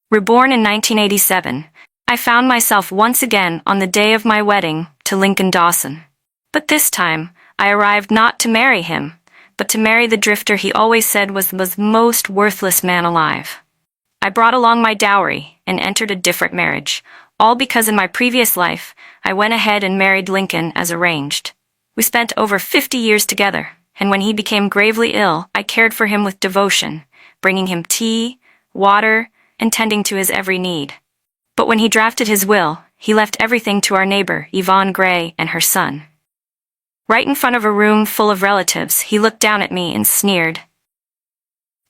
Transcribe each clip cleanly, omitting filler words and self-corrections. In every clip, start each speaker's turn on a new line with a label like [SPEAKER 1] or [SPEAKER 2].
[SPEAKER 1] Reborn in 1987, I found myself once again on the day of my wedding to Lincoln Dawson. But this time, I arrived not to marry him, but to marry the drifter he always said was the most worthless man alive. I brought along my dowry and entered a different marriage, all because in my previous life, I went ahead and married Lincoln as arranged. We spent over 50 years together, and when he became gravely ill, I cared for him with devotion, bringing him tea, water, and tending to his every need. But when he drafted his will, he left everything to our neighbor, Yvonne Gray, and her son. Right in front of a room full of relatives, he looked down at me and sneered.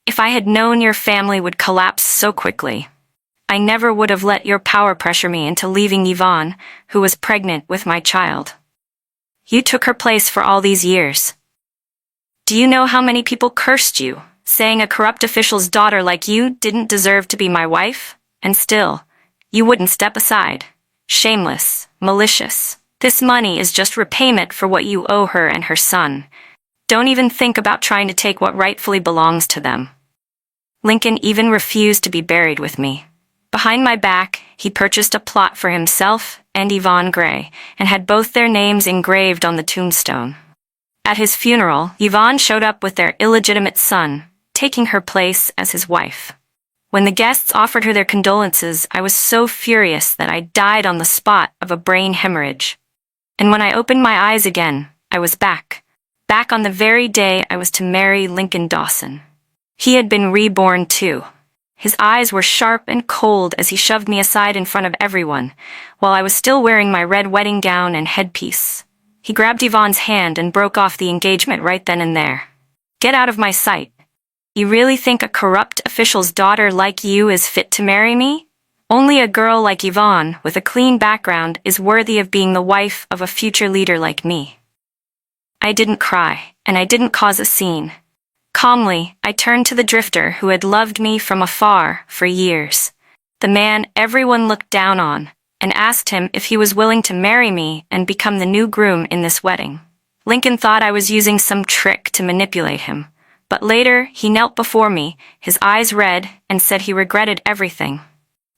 [SPEAKER 1] "If I had known your family would collapse so quickly, I never would have let your power pressure me into leaving Yvonne, who was pregnant with my child. You took her place for all these years. Do you know how many people cursed you, saying a corrupt official's daughter like you didn't deserve to be my wife? And still, you wouldn't step aside. Shameless, malicious. This money is just repayment for what you owe her and her son. Don't even think about trying to take what rightfully belongs to them." Lincoln even refused to be buried with me. Behind my back, he purchased a plot for himself and Yvonne Gray, and had both their names engraved on the tombstone. At his funeral, Yvonne showed up with their illegitimate son, taking her place as his wife. When the guests offered her their condolences, I was so furious that I died on the spot of a brain hemorrhage. And when I opened my eyes again, I was back on the very day I was to marry Lincoln Dawson. He had been reborn too. His eyes were sharp and cold as he shoved me aside in front of everyone, while I was still wearing my red wedding gown and headpiece. He grabbed Yvonne's hand and broke off the engagement right then and there. "Get out of my sight. You really think a corrupt official's daughter like you is fit to marry me? Only a girl like Yvonne, with a clean background, is worthy of being the wife of a future leader like me." I didn't cry, and I didn't cause a scene. Calmly, I turned to the drifter who had loved me from afar for years, the man everyone looked down on, and asked him if he was willing to marry me and become the new groom in this wedding. Lincoln thought I was using some trick to manipulate him, but later he knelt before me, his eyes red, and said he regretted everything.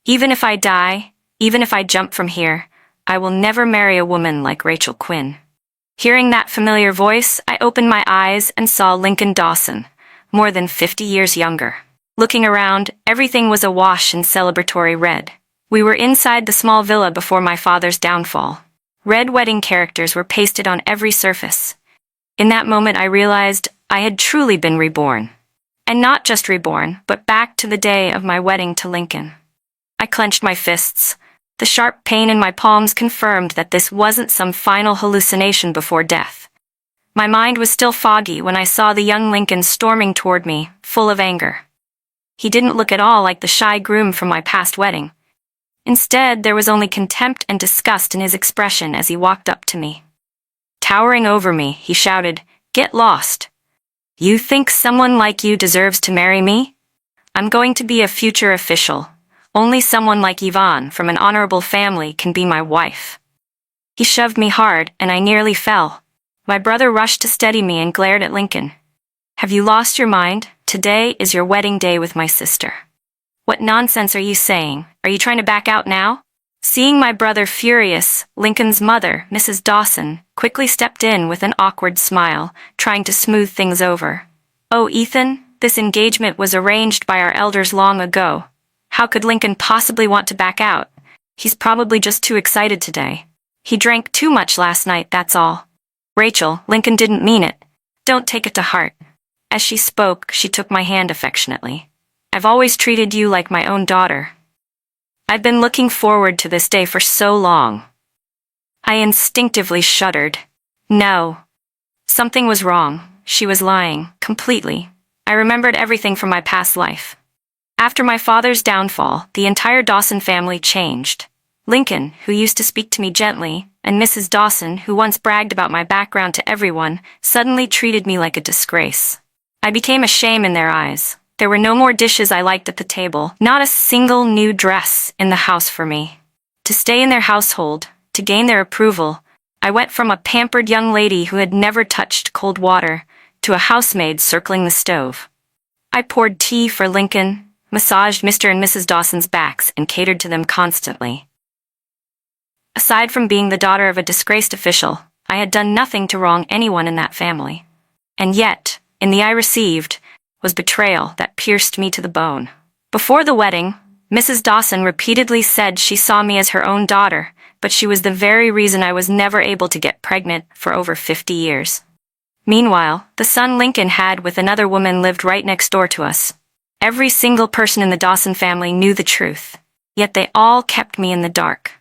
[SPEAKER 1] "Even if I die, even if I jump from here, I will never marry a woman like Rachel Quinn." Hearing that familiar voice, I opened my eyes and saw Lincoln Dawson, more than 50 years younger. Looking around, everything was awash in celebratory red. We were inside the small villa before my father's downfall. Red wedding characters were pasted on every surface. In that moment I realized I had truly been reborn. And not just reborn, but back to the day of my wedding to Lincoln. I clenched my fists. The sharp pain in my palms confirmed that this wasn't some final hallucination before death. My mind was still foggy when I saw the young Lincoln storming toward me, full of anger. He didn't look at all like the shy groom from my past wedding. Instead, there was only contempt and disgust in his expression as he walked up to me. Towering over me, he shouted, "Get lost. You think someone like you deserves to marry me? I'm going to be a future official. Only someone like Yvonne from an honorable family can be my wife." He shoved me hard, and I nearly fell. My brother rushed to steady me and glared at Lincoln. "Have you lost your mind? Today is your wedding day with my sister. What nonsense are you saying? Are you trying to back out now?" Seeing my brother furious, Lincoln's mother, Mrs. Dawson, quickly stepped in with an awkward smile, trying to smooth things over. "Oh, Ethan, this engagement was arranged by our elders long ago. How could Lincoln possibly want to back out? He's probably just too excited today. He drank too much last night, that's all. Rachel, Lincoln didn't mean it. Don't take it to heart." As she spoke, she took my hand affectionately. "I've always treated you like my own daughter. I've been looking forward to this day for so long." I instinctively shuddered. No. Something was wrong. She was lying, completely. I remembered everything from my past life. After my father's downfall, the entire Dawson family changed. Lincoln, who used to speak to me gently, and Mrs. Dawson, who once bragged about my background to everyone, suddenly treated me like a disgrace. I became a shame in their eyes. There were no more dishes I liked at the table, not a single new dress in the house for me. To stay in their household, to gain their approval, I went from a pampered young lady who had never touched cold water to a housemaid circling the stove. I poured tea for Lincoln, massaged Mr. and Mrs. Dawson's backs, and catered to them constantly. Aside from being the daughter of a disgraced official, I had done nothing to wrong anyone in that family. And yet, in the I received, was betrayal that pierced me to the bone. Before the wedding, Mrs. Dawson repeatedly said she saw me as her own daughter, but she was the very reason I was never able to get pregnant for over 50 years. Meanwhile, the son Lincoln had with another woman lived right next door to us. Every single person in the Dawson family knew the truth, yet they all kept me in the dark.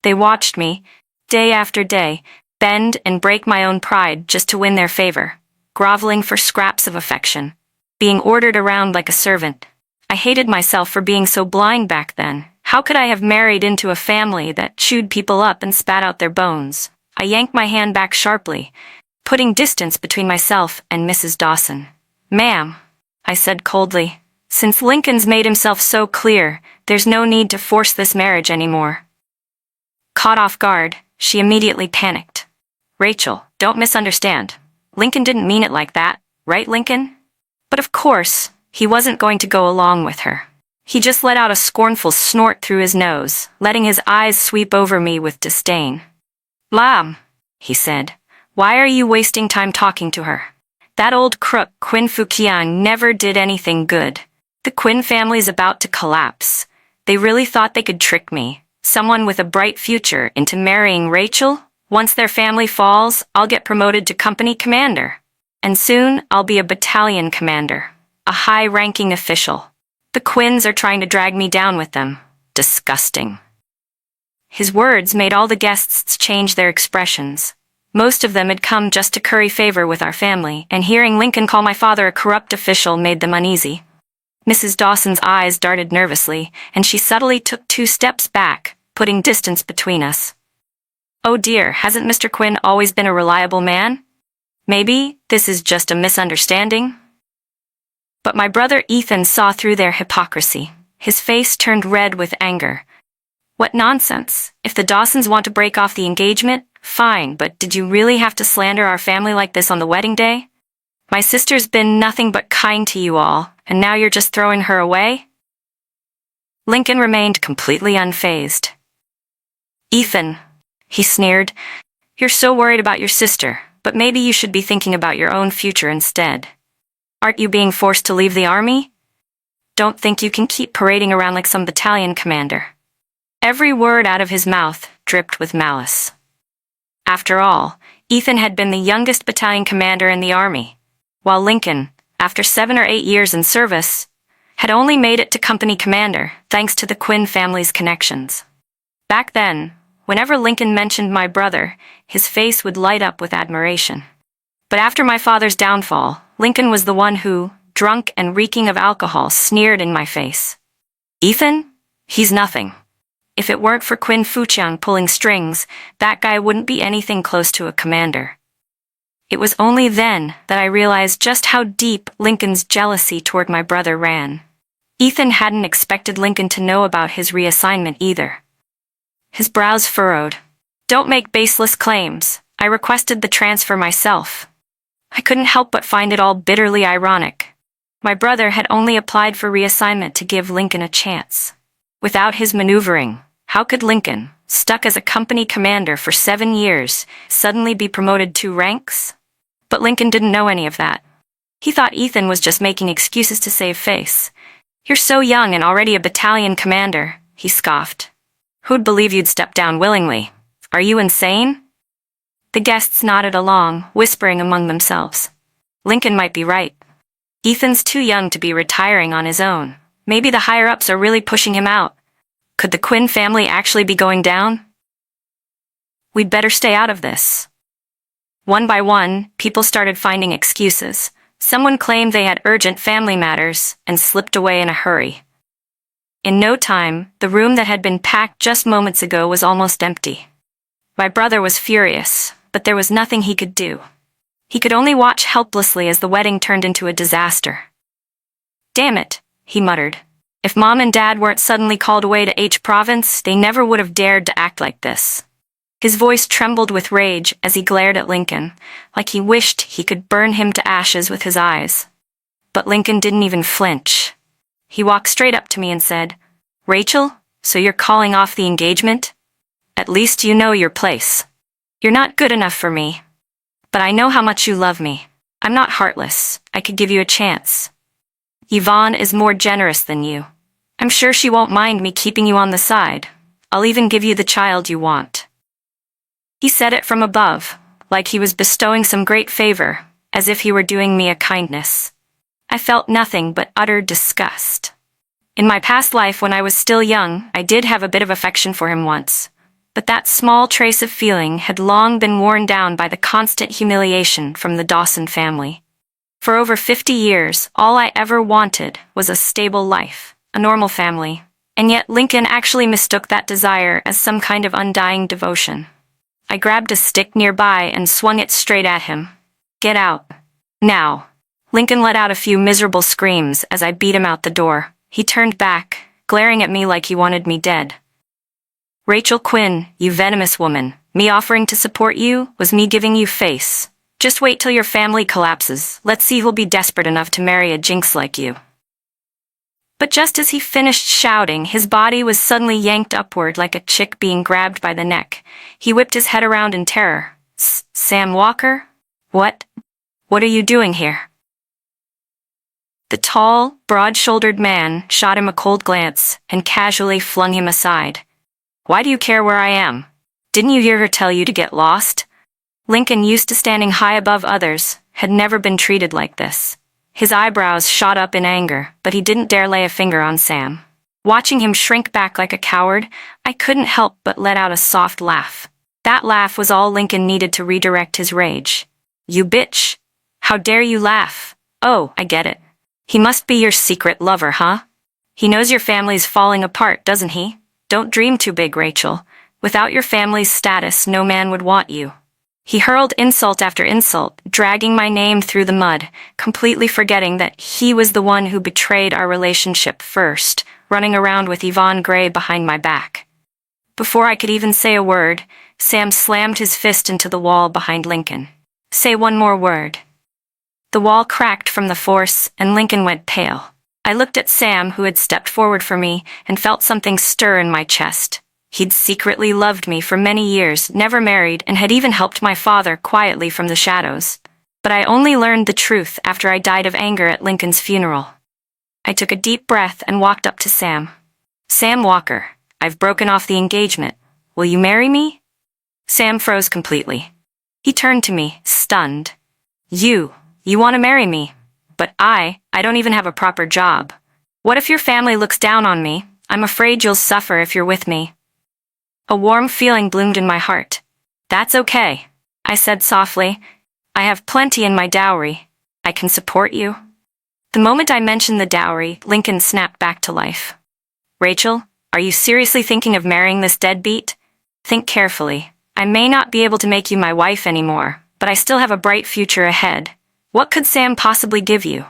[SPEAKER 1] They watched me, day after day, bend and break my own pride just to win their favor, groveling for scraps of affection, being ordered around like a servant. I hated myself for being so blind back then. How could I have married into a family that chewed people up and spat out their bones? I yanked my hand back sharply, putting distance between myself and Mrs. Dawson. "Ma'am," I said coldly, "since Lincoln's made himself so clear, there's no need to force this marriage anymore." Caught off guard, she immediately panicked. "Rachel, don't misunderstand. Lincoln didn't mean it like that, right, Lincoln?" But of course, he wasn't going to go along with her. He just let out a scornful snort through his nose, letting his eyes sweep over me with disdain. "Lam," he said, "why are you wasting time talking to her? That old crook Quinn Fukiang never did anything good. The Quinn family's about to collapse. They really thought they could trick me, someone with a bright future, into marrying Rachel? Once their family falls, I'll get promoted to company commander. And soon, I'll be a battalion commander, a high-ranking official. The Quinns are trying to drag me down with them. Disgusting." His words made all the guests change their expressions. Most of them had come just to curry favor with our family, and hearing Lincoln call my father a corrupt official made them uneasy. Mrs. Dawson's eyes darted nervously, and she subtly took 2 steps back, putting distance between us. "Oh dear, hasn't Mr. Quinn always been a reliable man? Maybe this is just a misunderstanding?" But my brother Ethan saw through their hypocrisy. His face turned red with anger. "What nonsense! If the Dawsons want to break off the engagement, fine, but did you really have to slander our family like this on the wedding day? My sister's been nothing but kind to you all, and now you're just throwing her away?" Lincoln remained completely unfazed. "Ethan," he sneered, "you're so worried about your sister, but maybe you should be thinking about your own future instead. Aren't you being forced to leave the army? Don't think you can keep parading around like some battalion commander." Every word out of his mouth dripped with malice. After all, Ethan had been the youngest battalion commander in the army, while Lincoln, after 7 or 8 years in service, had only made it to company commander thanks to the Quinn family's connections. Back then, whenever Lincoln mentioned my brother, his face would light up with admiration. But after my father's downfall, Lincoln was the one who, drunk and reeking of alcohol, sneered in my face. "Ethan? He's nothing. If it weren't for Quinn Fuchiang pulling strings, that guy wouldn't be anything close to a commander." It was only then that I realized just how deep Lincoln's jealousy toward my brother ran. Ethan hadn't expected Lincoln to know about his reassignment either. His brows furrowed. "Don't make baseless claims. I requested the transfer myself." I couldn't help but find it all bitterly ironic. My brother had only applied for reassignment to give Lincoln a chance. Without his maneuvering, how could Lincoln, stuck as a company commander for 7 years, suddenly be promoted 2 ranks? But Lincoln didn't know any of that. He thought Ethan was just making excuses to save face. "You're so young and already a battalion commander," he scoffed. "Who'd believe you'd step down willingly? Are you insane?" The guests nodded along, whispering among themselves. Lincoln might be right. Ethan's too young to be retiring on his own. Maybe the higher-ups are really pushing him out. Could the Quinn family actually be going down? We'd better stay out of this. One by one, people started finding excuses. Someone claimed they had urgent family matters and slipped away in a hurry. In no time, the room that had been packed just moments ago was almost empty. My brother was furious, but there was nothing he could do. He could only watch helplessly as the wedding turned into a disaster. "Damn it," he muttered. "If Mom and Dad weren't suddenly called away to H Province, they never would have dared to act like this." His voice trembled with rage as he glared at Lincoln, like he wished he could burn him to ashes with his eyes. But Lincoln didn't even flinch. He walked straight up to me and said, "Rachel, so you're calling off the engagement? At least you know your place. You're not good enough for me. But I know how much you love me. I'm not heartless. I could give you a chance. Yvonne is more generous than you. I'm sure she won't mind me keeping you on the side. I'll even give you the child you want." He said it from above, like he was bestowing some great favor, as if he were doing me a kindness. I felt nothing but utter disgust. In my past life when I was still young, I did have a bit of affection for him once. But that small trace of feeling had long been worn down by the constant humiliation from the Dawson family. For over 50 years, all I ever wanted was a stable life, a normal family, and yet Lincoln actually mistook that desire as some kind of undying devotion. I grabbed a stick nearby and swung it straight at him. "Get out. Now." Lincoln let out a few miserable screams as I beat him out the door. He turned back, glaring at me like he wanted me dead. "Rachel Quinn, you venomous woman, me offering to support you was me giving you face. Just wait till your family collapses. Let's see who'll be desperate enough to marry a jinx like you." But just as he finished shouting, his body was suddenly yanked upward like a chick being grabbed by the neck. He whipped his head around in terror. "Sam Walker? What are you doing here?" The tall, broad-shouldered man shot him a cold glance and casually flung him aside. "Why do you care where I am? Didn't you hear her tell you to get lost?" Lincoln, used to standing high above others, had never been treated like this. His eyebrows shot up in anger, but he didn't dare lay a finger on Sam. Watching him shrink back like a coward, I couldn't help but let out a soft laugh. That laugh was all Lincoln needed to redirect his rage. "You bitch! How dare you laugh? Oh, I get it. He must be your secret lover, huh? He knows your family's falling apart, doesn't he? Don't dream too big, Rachel. Without your family's status, no man would want you." He hurled insult after insult, dragging my name through the mud, completely forgetting that he was the one who betrayed our relationship first, running around with Yvonne Gray behind my back. Before I could even say a word, Sam slammed his fist into the wall behind Lincoln. "Say one more word." The wall cracked from the force, and Lincoln went pale. I looked at Sam, who had stepped forward for me, and felt something stir in my chest. He'd secretly loved me for many years, never married, and had even helped my father quietly from the shadows. But I only learned the truth after I died of anger at Lincoln's funeral. I took a deep breath and walked up to Sam. "Sam Walker, I've broken off the engagement. Will you marry me?" Sam froze completely. He turned to me, stunned. You want to marry me? But I don't even have a proper job. What if your family looks down on me? I'm afraid you'll suffer if you're with me." A warm feeling bloomed in my heart. "That's okay," I said softly. "I have plenty in my dowry. I can support you." The moment I mentioned the dowry, Lincoln snapped back to life. "Rachel, are you seriously thinking of marrying this deadbeat? Think carefully. I may not be able to make you my wife anymore, but I still have a bright future ahead. What could Sam possibly give you?"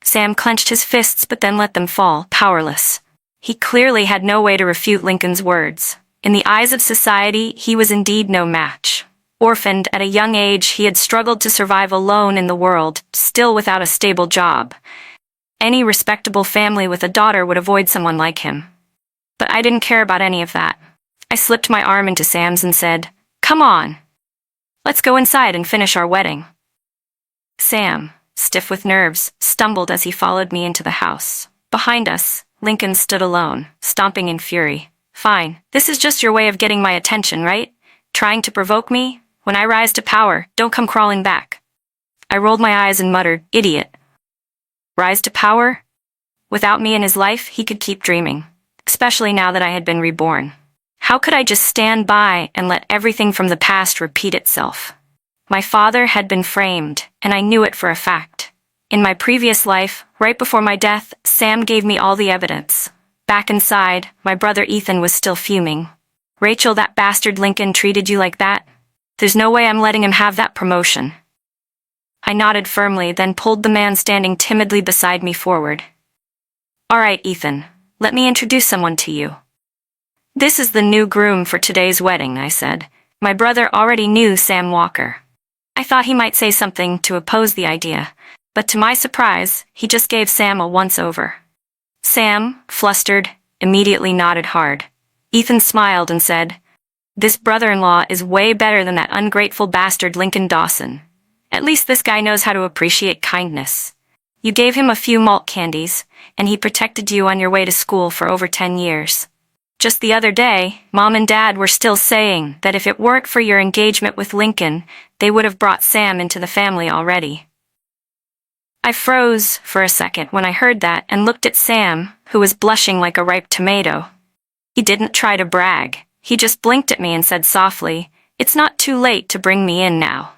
[SPEAKER 1] Sam clenched his fists but then let them fall, powerless. He clearly had no way to refute Lincoln's words. In the eyes of society, he was indeed no match. Orphaned at a young age, he had struggled to survive alone in the world, still without a stable job. Any respectable family with a daughter would avoid someone like him. But I didn't care about any of that. I slipped my arm into Sam's and said, "Come on. Let's go inside and finish our wedding." Sam, stiff with nerves, stumbled as he followed me into the house. Behind us, Lincoln stood alone, stomping in fury. "Fine, this is just your way of getting my attention, right? Trying to provoke me? When I rise to power, don't come crawling back." I rolled my eyes and muttered, "Idiot." Rise to power? Without me in his life, he could keep dreaming, especially now that I had been reborn. How could I just stand by and let everything from the past repeat itself? My father had been framed, and I knew it for a fact. In my previous life, right before my death, Sam gave me all the evidence. Back inside, my brother Ethan was still fuming. "Rachel, that bastard Lincoln treated you like that? There's no way I'm letting him have that promotion." I nodded firmly, then pulled the man standing timidly beside me forward. "All right, Ethan, let me introduce someone to you." "This is the new groom for today's wedding," I said. My brother already knew Sam Walker. I thought he might say something to oppose the idea, but to my surprise, he just gave Sam a once-over. Sam, flustered, immediately nodded hard. Ethan smiled and said, "This brother-in-law is way better than that ungrateful bastard Lincoln Dawson. At least this guy knows how to appreciate kindness. You gave him a few malt candies, and he protected you on your way to school for over 10 years. Just the other day, Mom and Dad were still saying that if it weren't for your engagement with Lincoln, they would have brought Sam into the family already." I froze for a second when I heard that and looked at Sam, who was blushing like a ripe tomato. He didn't try to brag. He just blinked at me and said softly, "It's not too late to bring me in now."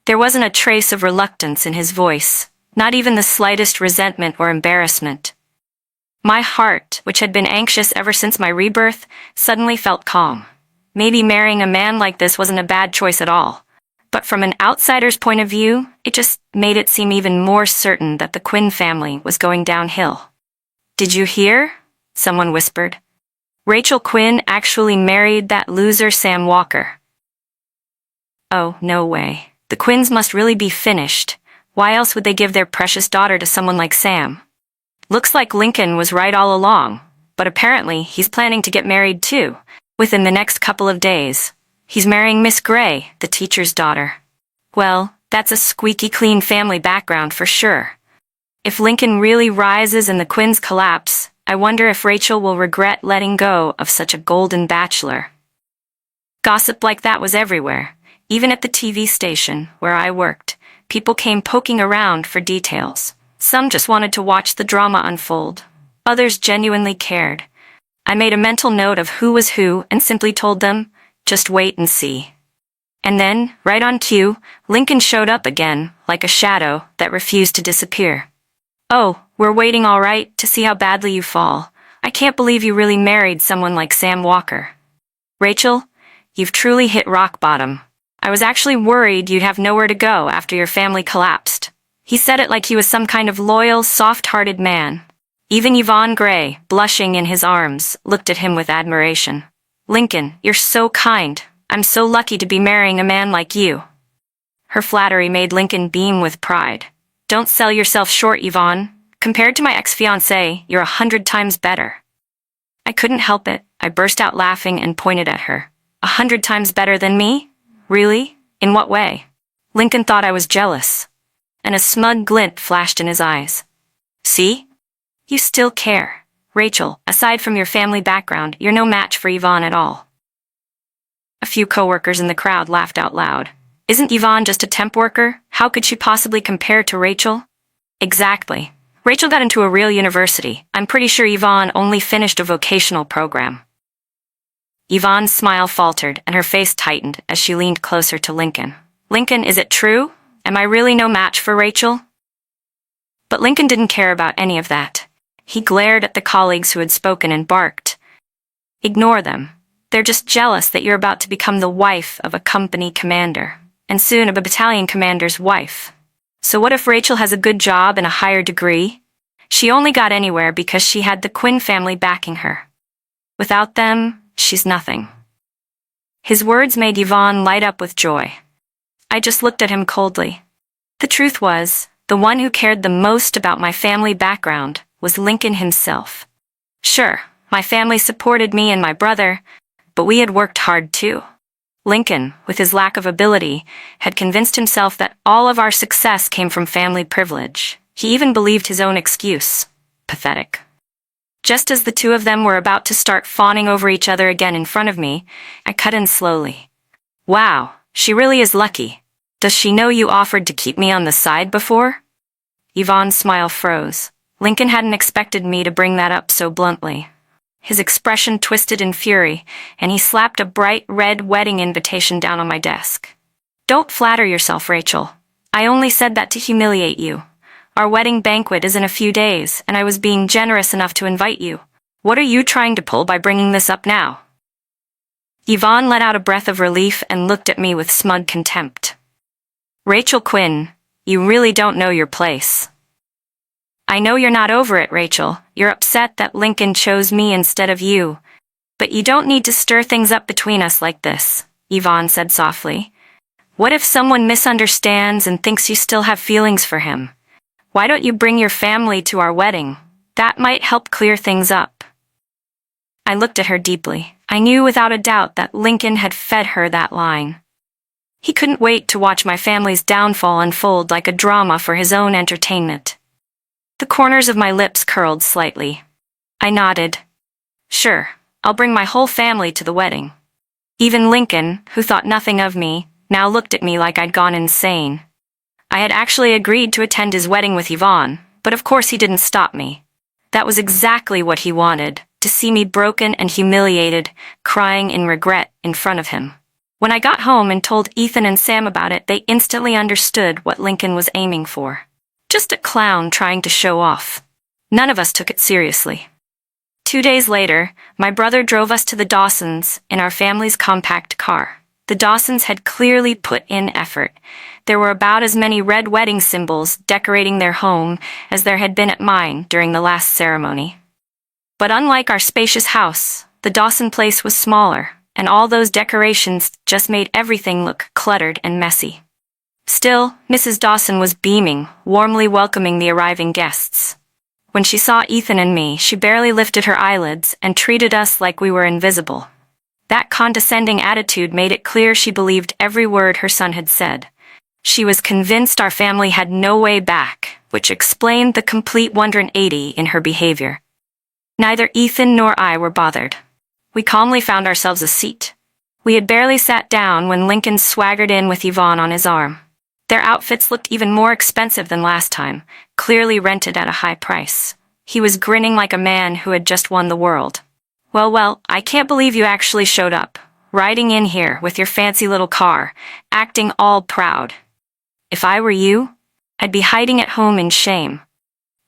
[SPEAKER 1] There wasn't a trace of reluctance in his voice, not even the slightest resentment or embarrassment. My heart, which had been anxious ever since my rebirth, suddenly felt calm. Maybe marrying a man like this wasn't a bad choice at all. But from an outsider's point of view, it just made it seem even more certain that the Quinn family was going downhill. "Did you hear?" someone whispered. "Rachel Quinn actually married that loser Sam Walker." Oh, no way. The Quinns must really be finished. Why else would they give their precious daughter to someone like Sam? Looks like Lincoln was right all along, but apparently he's planning to get married too, within the next couple of days. He's marrying Miss Gray, the teacher's daughter. Well, that's a squeaky clean family background for sure. If Lincoln really rises and the Quinns collapse, I wonder if Rachel will regret letting go of such a golden bachelor. Gossip like that was everywhere. Even at the TV station where I worked, people came poking around for details. Some just wanted to watch the drama unfold. Others genuinely cared. I made a mental note of who was who and simply told them, "Just wait and see." And then, right on cue, Lincoln showed up again, like a shadow that refused to disappear. "Oh, we're waiting all right to see how badly you fall. I can't believe you really married someone like Sam Walker. Rachel, you've truly hit rock bottom. I was actually worried you'd have nowhere to go after your family collapsed." He said it like he was some kind of loyal, soft-hearted man. Even Yvonne Gray, blushing in his arms, looked at him with admiration. "Lincoln, you're so kind. I'm so lucky to be marrying a man like you." Her flattery made Lincoln beam with pride. "Don't sell yourself short, Yvonne. Compared to my ex-fiancé, you're 100 times better." I couldn't help it. I burst out laughing and pointed at her. 100 times better than me? Really? In what way? Lincoln thought I was jealous, and a smug glint flashed in his eyes. "See? You still care. Rachel, aside from your family background, you're no match for Yvonne at all." A few coworkers in the crowd laughed out loud. "Isn't Yvonne just a temp worker? How could she possibly compare to Rachel?" "Exactly. Rachel got into a real university. I'm pretty sure Yvonne only finished a vocational program." Yvonne's smile faltered and her face tightened as she leaned closer to Lincoln. "Lincoln, is it true? Am I really no match for Rachel?" But Lincoln didn't care about any of that. He glared at the colleagues who had spoken and barked. "Ignore them. They're just jealous that you're about to become the wife of a company commander, and soon a battalion commander's wife. So what if Rachel has a good job and a higher degree? She only got anywhere because she had the Quinn family backing her. Without them, she's nothing." His words made Yvonne light up with joy. I just looked at him coldly. The truth was, the one who cared the most about my family background was Lincoln himself. Sure, my family supported me and my brother, but we had worked hard too. Lincoln, with his lack of ability, had convinced himself that all of our success came from family privilege. He even believed his own excuse. Pathetic. Just as the two of them were about to start fawning over each other again in front of me, I cut in slowly. "Wow, she really is lucky. Does she know you offered to keep me on the side before?" Yvonne's smile froze. Lincoln hadn't expected me to bring that up so bluntly. His expression twisted in fury, and he slapped a bright red wedding invitation down on my desk. "Don't flatter yourself, Rachel. I only said that to humiliate you. Our wedding banquet is in a few days, and I was being generous enough to invite you. What are you trying to pull by bringing this up now?" Yvonne let out a breath of relief and looked at me with smug contempt. "Rachel Quinn, you really don't know your place." "I know you're not over it, Rachel. You're upset that Lincoln chose me instead of you. But you don't need to stir things up between us like this," Yvonne said softly. "What if someone misunderstands and thinks you still have feelings for him? Why don't you bring your family to our wedding? That might help clear things up. I looked at her deeply. I knew without a doubt that Lincoln had fed her that line. He couldn't wait to watch my family's downfall unfold like a drama for his own entertainment. The corners of my lips curled slightly. I nodded. Sure, I'll bring my whole family to the wedding. Even Lincoln, who thought nothing of me, now looked at me like I'd gone insane. I had actually agreed to attend his wedding with Yvonne, but of course he didn't stop me. That was exactly what he wanted, to see me broken and humiliated, crying in regret in front of him. When I got home and told Ethan and Sam about it, they instantly understood what Lincoln was aiming for. Just a clown trying to show off. None of us took it seriously. 2 days later, my brother drove us to the Dawsons in our family's compact car. The Dawsons had clearly put in effort. There were about as many red wedding symbols decorating their home as there had been at mine during the last ceremony. But unlike our spacious house, the Dawson place was smaller, and all those decorations just made everything look cluttered and messy. Still, Mrs. Dawson was beaming, warmly welcoming the arriving guests. When she saw Ethan and me, she barely lifted her eyelids and treated us like we were invisible. That condescending attitude made it clear she believed every word her son had said. She was convinced our family had no way back, which explained the complete 180 in her behavior. Neither Ethan nor I were bothered. We calmly found ourselves a seat. We had barely sat down when Lincoln swaggered in with Yvonne on his arm. Their outfits looked even more expensive than last time, clearly rented at a high price. He was grinning like a man who had just won the world. Well, I can't believe you actually showed up, riding in here with your fancy little car, acting all proud. If I were you, I'd be hiding at home in shame.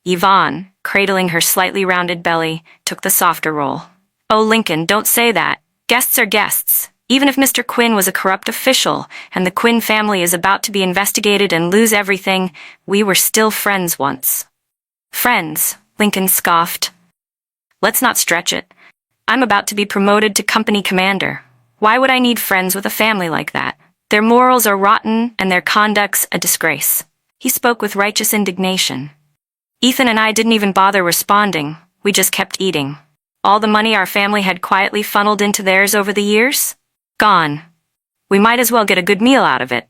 [SPEAKER 1] Yvonne, cradling her slightly rounded belly, took the softer role. Oh, Lincoln, don't say that. Guests are guests. Even if Mr. Quinn was a corrupt official and the Quinn family is about to be investigated and lose everything, we were still friends once. Friends, Lincoln scoffed. Let's not stretch it. I'm about to be promoted to company commander. Why would I need friends with a family like that? Their morals are rotten and their conduct's a disgrace. He spoke with righteous indignation. Ethan and I didn't even bother responding. We just kept eating. All the money our family had quietly funneled into theirs over the years? Gone. We might as well get a good meal out of it.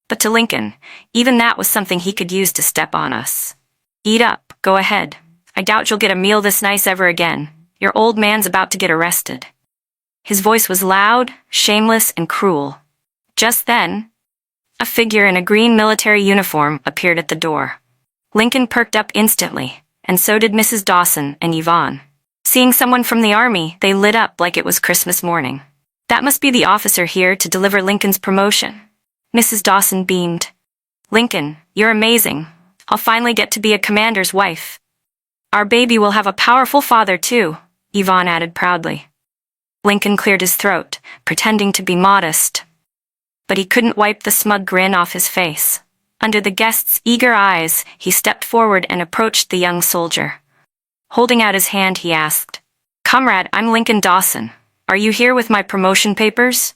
[SPEAKER 1] But to Lincoln, even that was something he could use to step on us. Eat up, go ahead. I doubt you'll get a meal this nice ever again. Your old man's about to get arrested. His voice was loud, shameless, and cruel. Just then, a figure in a green military uniform appeared at the door. Lincoln perked up instantly, and so did Mrs. Dawson and Yvonne. Seeing someone from the army, they lit up like it was Christmas morning. That must be the officer here to deliver Lincoln's promotion. Mrs. Dawson beamed. Lincoln, you're amazing. I'll finally get to be a commander's wife. Our baby will have a powerful father, too, Yvonne added proudly. Lincoln cleared his throat, pretending to be modest. But he couldn't wipe the smug grin off his face. Under the guests' eager eyes, he stepped forward and approached the young soldier. Holding out his hand, he asked, Comrade, I'm Lincoln Dawson. Are you here with my promotion papers?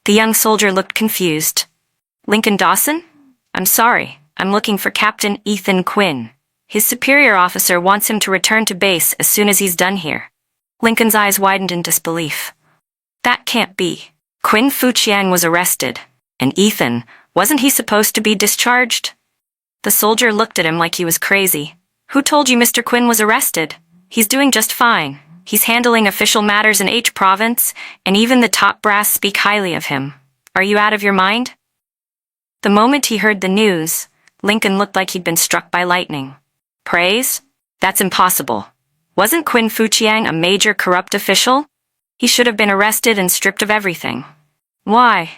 [SPEAKER 1] The young soldier looked confused. Lincoln Dawson? I'm sorry, I'm looking for Captain Ethan Quinn. His superior officer wants him to return to base as soon as he's done here. Lincoln's eyes widened in disbelief. That can't be. Quinn Fuchiang was arrested. And Ethan, wasn't he supposed to be discharged? The soldier looked at him like he was crazy. Who told you Mr. Quinn was arrested? He's doing just fine. He's handling official matters in H province, and even the top brass speak highly of him. Are you out of your mind? The moment he heard the news, Lincoln looked like he'd been struck by lightning. Praise? That's impossible. Wasn't Quinn Fuchiang a major corrupt official? He should have been arrested and stripped of everything. Why?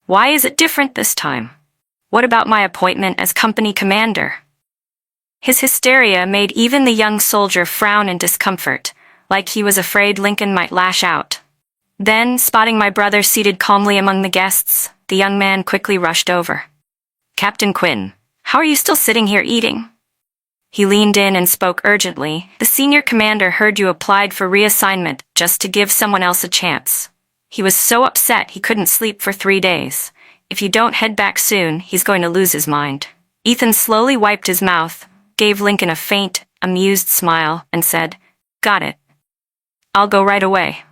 [SPEAKER 1] Why is it different this time? What about my appointment as company commander? His hysteria made even the young soldier frown in discomfort, like he was afraid Lincoln might lash out. Then, spotting my brother seated calmly among the guests, the young man quickly rushed over. Captain Quinn, how are you still sitting here eating? He leaned in and spoke urgently. The senior commander heard you applied for reassignment just to give someone else a chance. He was so upset he couldn't sleep for 3 days. If you don't head back soon, he's going to lose his mind. Ethan slowly wiped his mouth. gave Lincoln a faint, amused smile, and said, "Got it. I'll go right away.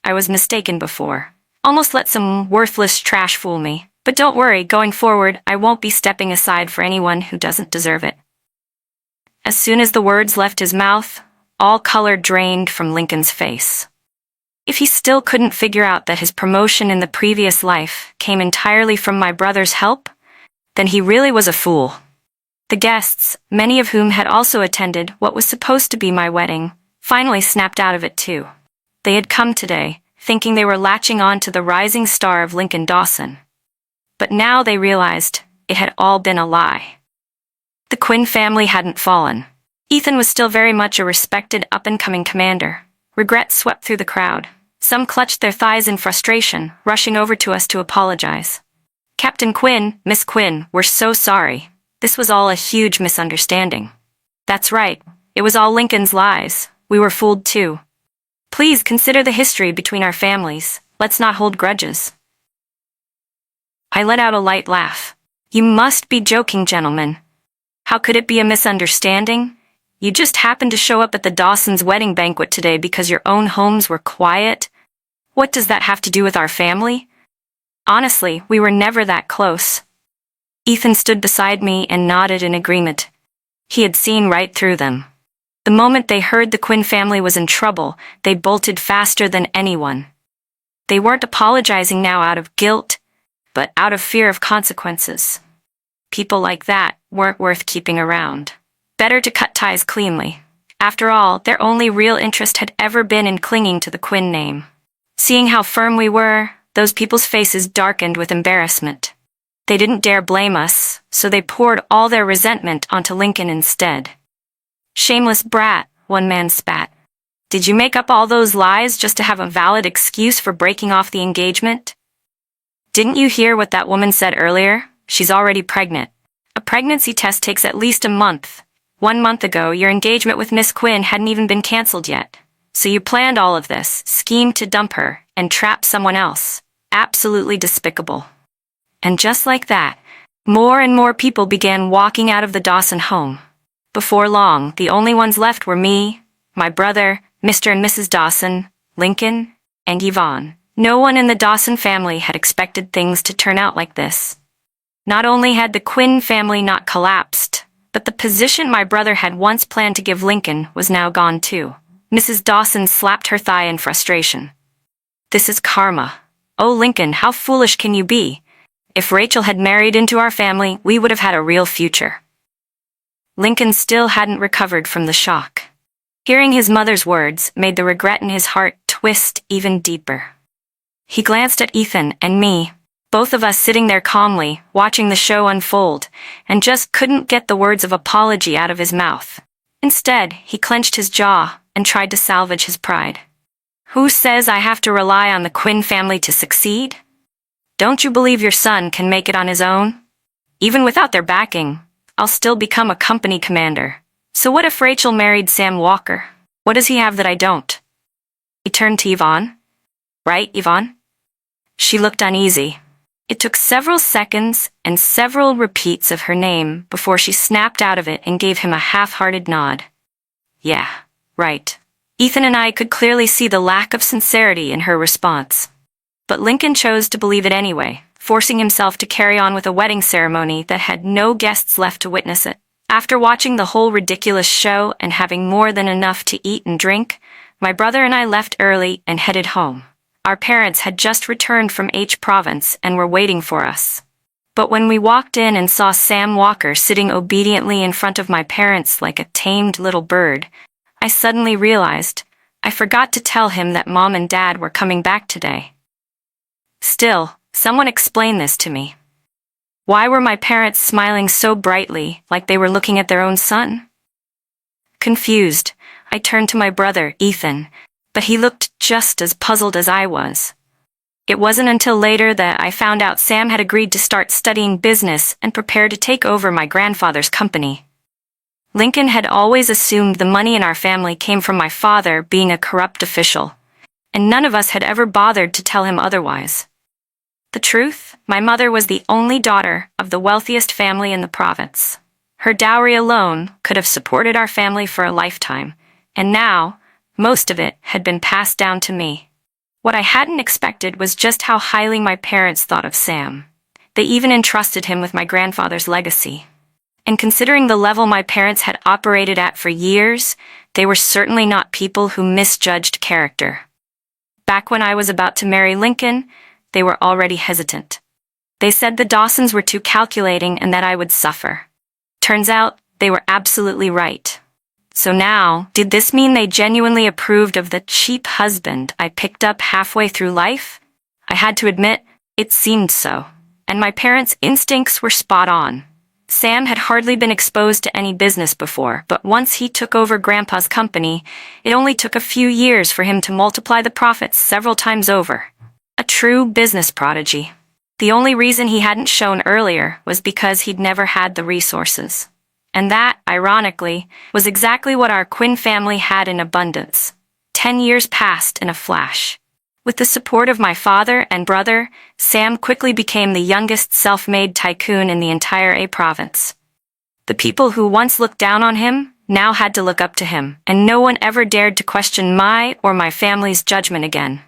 [SPEAKER 1] I was mistaken before. Almost let some worthless trash fool me. But don't worry, going forward, I won't be stepping aside for anyone who doesn't deserve it." As soon as the words left his mouth, all color drained from Lincoln's face. If he still couldn't figure out that his promotion in the previous life came entirely from my brother's help, then he really was a fool. The guests, many of whom had also attended what was supposed to be my wedding, finally snapped out of it too. They had come today, thinking they were latching on to the rising star of Lincoln Dawson. But now they realized it had all been a lie. The Quinn family hadn't fallen. Ethan was still very much a respected up-and-coming commander. Regret swept through the crowd. Some clutched their thighs in frustration, rushing over to us to apologize. "Captain Quinn, Miss Quinn, we're so sorry. This was all a huge misunderstanding." "That's right. It was all Lincoln's lies. We were fooled too. Please consider the history between our families. Let's not hold grudges." I let out a light laugh. "You must be joking, gentlemen. How could it be a misunderstanding? You just happened to show up at the Dawsons' wedding banquet today because your own homes were quiet. What does that have to do with our family? Honestly, we were never that close." Ethan stood beside me and nodded in agreement. He had seen right through them. The moment they heard the Quinn family was in trouble, they bolted faster than anyone. They weren't apologizing now out of guilt, but out of fear of consequences. People like that weren't worth keeping around. Better to cut ties cleanly. After all, their only real interest had ever been in clinging to the Quinn name. Seeing how firm we were, those people's faces darkened with embarrassment. They didn't dare blame us, so they poured all their resentment onto Lincoln instead. "Shameless brat," one man spat. "Did you make up all those lies just to have a valid excuse for breaking off the engagement? Didn't you hear what that woman said earlier? She's already pregnant. A pregnancy test takes at least a month. 1 month ago, your engagement with Miss Quinn hadn't even been canceled yet. So you planned all of this, schemed to dump her, and trap someone else. Absolutely despicable." And just like that, more and more people began walking out of the Dawson home. Before long, the only ones left were me, my brother, Mr. and Mrs. Dawson, Lincoln, and Yvonne. No one in the Dawson family had expected things to turn out like this. Not only had the Quinn family not collapsed, but the position my brother had once planned to give Lincoln was now gone too. Mrs. Dawson slapped her thigh in frustration. "This is karma. Oh, Lincoln, how foolish can you be? If Rachel had married into our family, we would have had a real future." Lincoln still hadn't recovered from the shock. Hearing his mother's words made the regret in his heart twist even deeper. He glanced at Ethan and me, both of us sitting there calmly, watching the show unfold, and just couldn't get the words of apology out of his mouth. Instead, he clenched his jaw and tried to salvage his pride. "Who says I have to rely on the Quinn family to succeed? Don't you believe your son can make it on his own? Even without their backing, I'll still become a company commander. So what if Rachel married Sam Walker? What does he have that I don't?" He turned to Yvonne. "Right, Yvonne?" She looked uneasy. It took several seconds and several repeats of her name before she snapped out of it and gave him a half-hearted nod. "Yeah, right." Ethan and I could clearly see the lack of sincerity in her response. But Lincoln chose to believe it anyway, forcing himself to carry on with a wedding ceremony that had no guests left to witness it. After watching the whole ridiculous show and having more than enough to eat and drink, my brother and I left early and headed home. Our parents had just returned from H Province and were waiting for us. But when we walked in and saw Sam Walker sitting obediently in front of my parents like a tamed little bird, I suddenly realized I forgot to tell him that Mom and Dad were coming back today. Still, someone explain this to me. Why were my parents smiling so brightly, like they were looking at their own son? Confused, I turned to my brother, Ethan, but he looked just as puzzled as I was. It wasn't until later that I found out Sam had agreed to start studying business and prepare to take over my grandfather's company. Lincoln had always assumed the money in our family came from my father being a corrupt official, and none of us had ever bothered to tell him otherwise. The truth, my mother was the only daughter of the wealthiest family in the province. Her dowry alone could have supported our family for a lifetime, and now, most of it had been passed down to me. What I hadn't expected was just how highly my parents thought of Sam. They even entrusted him with my grandfather's legacy. And considering the level my parents had operated at for years, they were certainly not people who misjudged character. Back when I was about to marry Lincoln, they were already hesitant. They said the Dawsons were too calculating and that I would suffer. Turns out, they were absolutely right. So now, did this mean they genuinely approved of the cheap husband I picked up halfway through life? I had to admit, it seemed so. And my parents' instincts were spot on. Sam had hardly been exposed to any business before, but once he took over Grandpa's company, it only took a few years for him to multiply the profits several times over. A true business prodigy. The only reason he hadn't shown earlier was because he'd never had the resources. And that, ironically, was exactly what our Quinn family had in abundance. 10 years passed in a flash. With the support of my father and brother, Sam quickly became the youngest self-made tycoon in the entire A province. The people who once looked down on him now had to look up to him, and no one ever dared to question my or my family's judgment again.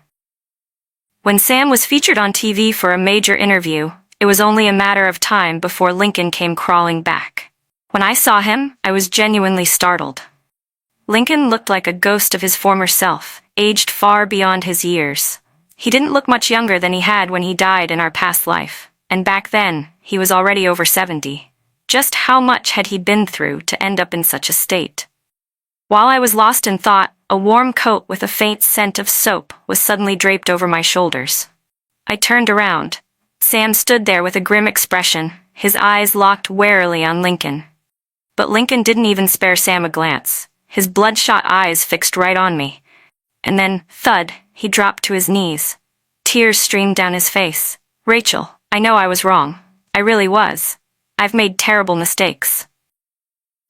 [SPEAKER 1] When Sam was featured on TV for a major interview, it was only a matter of time before Lincoln came crawling back. When I saw him, I was genuinely startled. Lincoln looked like a ghost of his former self, aged far beyond his years. He didn't look much younger than he had when he died in our past life, and back then, he was already over 70. Just how much had he been through to end up in such a state? While I was lost in thought, a warm coat with a faint scent of soap was suddenly draped over my shoulders. I turned around. Sam stood there with a grim expression, his eyes locked warily on Lincoln. But Lincoln didn't even spare Sam a glance, his bloodshot eyes fixed right on me. And then, thud, he dropped to his knees. Tears streamed down his face. "Rachel, I know I was wrong. I really was. I've made terrible mistakes."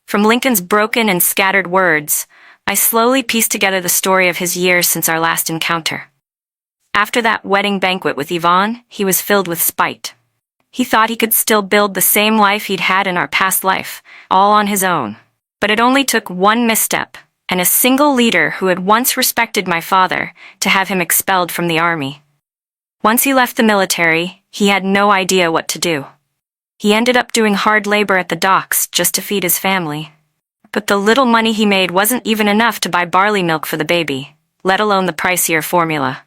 [SPEAKER 1] From Lincoln's broken and scattered words, I slowly pieced together the story of his years since our last encounter. After that wedding banquet with Yvonne, he was filled with spite. He thought he could still build the same life he'd had in our past life, all on his own. But it only took one misstep, and a single leader who had once respected my father, to have him expelled from the army. Once he left the military, he had no idea what to do. He ended up doing hard labor at the docks just to feed his family. But the little money he made wasn't even enough to buy barley milk for the baby, let alone the pricier formula.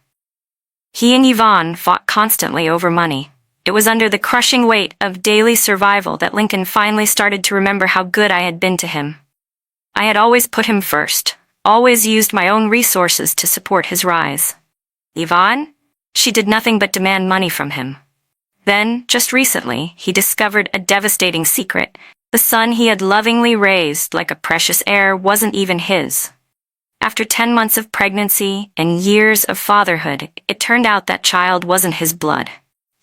[SPEAKER 1] He and Yvonne fought constantly over money. It was under the crushing weight of daily survival that Lincoln finally started to remember how good I had been to him. I had always put him first, always used my own resources to support his rise. Yvonne? She did nothing but demand money from him. Then, just recently, he discovered a devastating secret. The son he had lovingly raised like a precious heir wasn't even his. After 10 months of pregnancy and years of fatherhood, it turned out that child wasn't his blood.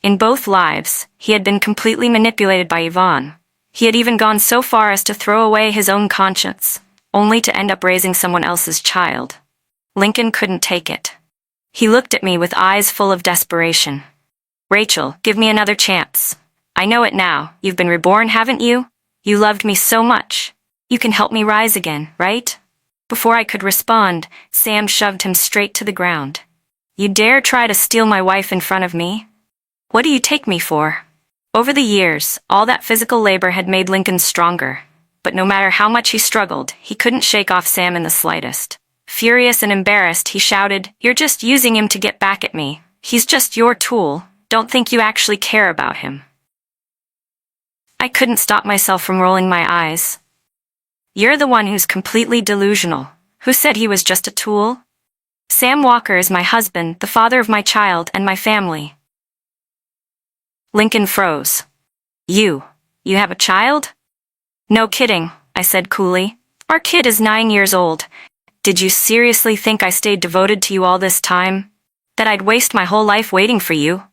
[SPEAKER 1] In both lives, he had been completely manipulated by Yvonne. He had even gone so far as to throw away his own conscience, only to end up raising someone else's child. Lincoln couldn't take it. He looked at me with eyes full of desperation. "Rachel, give me another chance. I know it now. You've been reborn, haven't you? You loved me so much. You can help me rise again, right?" Before I could respond, Sam shoved him straight to the ground. "You dare try to steal my wife in front of me? What do you take me for?" Over the years, all that physical labor had made Lincoln stronger. But no matter how much he struggled, he couldn't shake off Sam in the slightest. Furious and embarrassed, he shouted, "You're just using him to get back at me. He's just your tool. Don't think you actually care about him." I couldn't stop myself from rolling my eyes. "You're the one who's completely delusional. Who said he was just a tool? Sam Walker is my husband, the father of my child, and my family." Lincoln froze. You have a child?" "No kidding," I said coolly. "Our kid is 9 years old. Did you seriously think I stayed devoted to you all this time? That I'd waste my whole life waiting for you?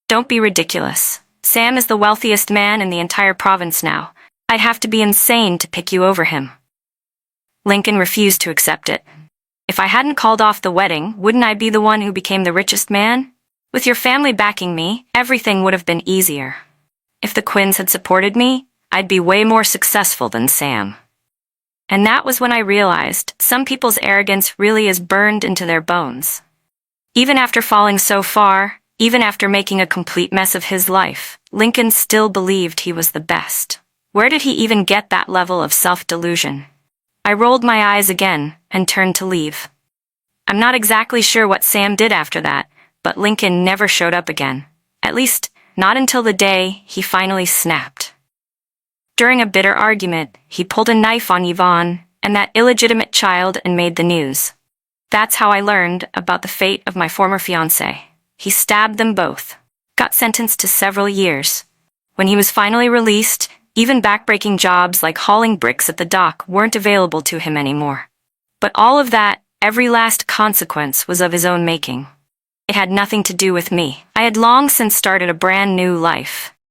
[SPEAKER 1] Don't be ridiculous. Sam is the wealthiest man in the entire province now. I'd have to be insane to pick you over him." Lincoln refused to accept it. "If I hadn't called off the wedding, wouldn't I be the one who became the richest man? With your family backing me, everything would have been easier. If the Quinns had supported me, I'd be way more successful than Sam. And that was when I realized some people's arrogance really is burned into their bones. Even after falling so far, even after making a complete mess of his life, Lincoln still believed he was the best. Where did he even get that level of self-delusion? I rolled my eyes again and turned to leave. I'm not exactly sure what Sam did after that, but Lincoln never showed up again. At least, not until the day he finally snapped. During a bitter argument, he pulled a knife on Yvonne and that illegitimate child and made the news. That's how I learned about the fate of my former fiancé. He stabbed them both, got sentenced to several years. When he was finally released, even backbreaking jobs like hauling bricks at the dock weren't available to him anymore. But all of that, every last consequence, was of his own making. It had nothing to do with me. I had long since started a brand new life.